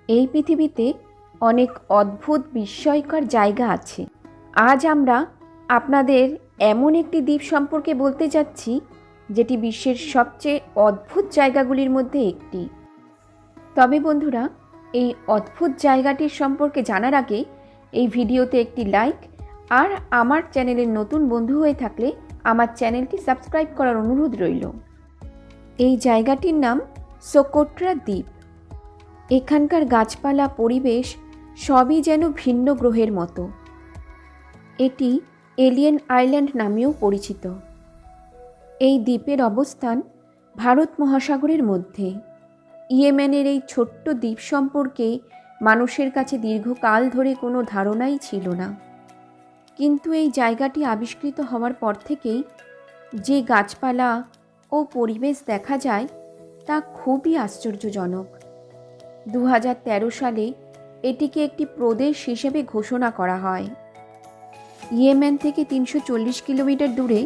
এই পৃথিবীতে অনেক অদ্ভুত বিস্ময়কর জায়গা আছে। আজ আমরা আপনাদের এমন একটি দ্বীপ সম্পর্কে বলতে যাচ্ছি যেটি বিশ্বের সবচেয়ে অদ্ভুত জায়গাগুলির মধ্যে একটি। তবে বন্ধুরা, এই অদ্ভুত জায়গাটির সম্পর্কে জানার আগে এই ভিডিওতে একটি লাইক আর আমার চ্যানেলের নতুন বন্ধু হয়ে থাকলে আমার চ্যানেলটি সাবস্ক্রাইব করার অনুরোধ রইল। এই জায়গাটির নাম সোকোট্রা দ্বীপ। এখানকার গাছপালা, পরিবেশ সবই যেন ভিন্ন গ্রহের মতো। এটি এলিয়েন আইল্যান্ড নামেও পরিচিত। এই দ্বীপের অবস্থান ভারত মহাসাগরের মধ্যে। ইয়েমেনের এই ছোট্ট দ্বীপ সম্পর্কে মানুষের কাছে দীর্ঘকাল ধরে কোনো ধারণাই ছিল না, কিন্তু এই জায়গাটি আবিষ্কৃত হওয়ার পর থেকেই যে গাছপালা ও পরিবেশ দেখা যায় তা খুবই আশ্চর্যজনক। 2013 সালে এটিকে একটি প্রদেশ হিসেবে ঘোষণা করা হয়। ইয়েমেন থেকে 340 কিলোমিটার দূরে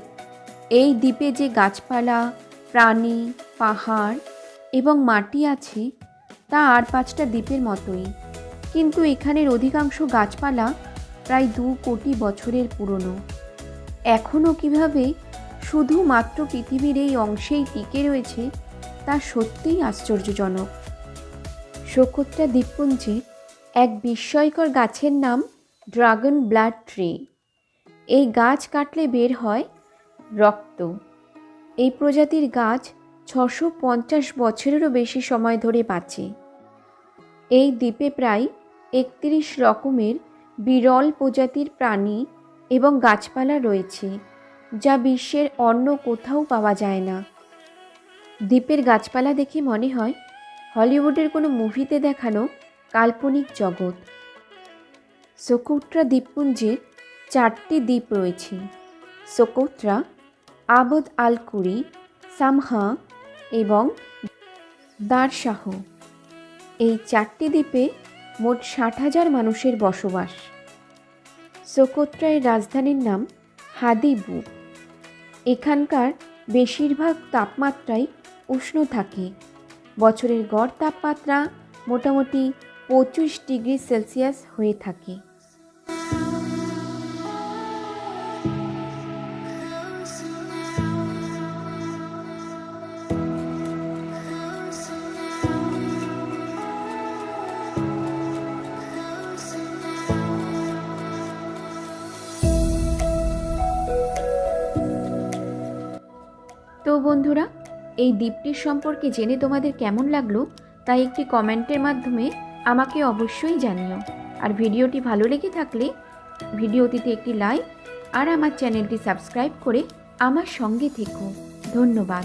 এই দ্বীপে যে গাছপালা, প্রাণী, পাহাড় এবং মাটি আছে তা আর 5টা দ্বীপের মতোই, কিন্তু এখানের অধিকাংশ গাছপালা প্রায় 2 কোটি বছরের পুরনো। এখনও কিভাবে শুধুমাত্র পৃথিবীর এই অংশেই টিকে রয়েছে তা সত্যিই আশ্চর্যজনক। সোকোট্রা দ্বীপপুঞ্জে এক বিস্ময়কর গাছের নাম ড্রাগন ব্লাড ট্রি। এই গাছ কাটলে বের হয় রক্ত। এই প্রজাতির গাছ 650 বছরেরও বেশি সময় ধরে বাঁচে। এই দ্বীপে প্রায় 31 রকমের বিরল প্রজাতির প্রাণী এবং গাছপালা রয়েছে, যা বিশ্বের অন্য কোথাও পাওয়া যায় না। দ্বীপের গাছপালা দেখে মনে হয় হলিউডের কোনো মুভিতে দেখানো কাল্পনিক জগৎ। সোকোট্রা দ্বীপপুঞ্জের 4টি দ্বীপ রয়েছে: সোকোট্রা, আবদ আল কুরি, সামহা এবং দারসাহ। এই 4টি দ্বীপে মোট 60,000 মানুষের বসবাস। সোকোট্রার রাজধানীর নাম হাদিবু। এখানকার বেশিরভাগ তাপমাত্রাই উষ্ণ থাকে। বছরের গড় তাপমাত্রা মোটামুটি 25 ডিগ্রি সেলসিয়াস হয়ে থাকে। তো বন্ধুরা, এই দ্বীপটির সম্পর্কে জেনে তোমাদের কেমন লাগলো তাই একটি কমেন্টের মাধ্যমে আমাকে অবশ্যই জানিও। আর ভিডিওটি ভালো লেগে থাকলে ভিডিওটিতে একটি লাইক আর আমার চ্যানেলটি সাবস্ক্রাইব করে আমার সঙ্গে থেকো। ধন্যবাদ।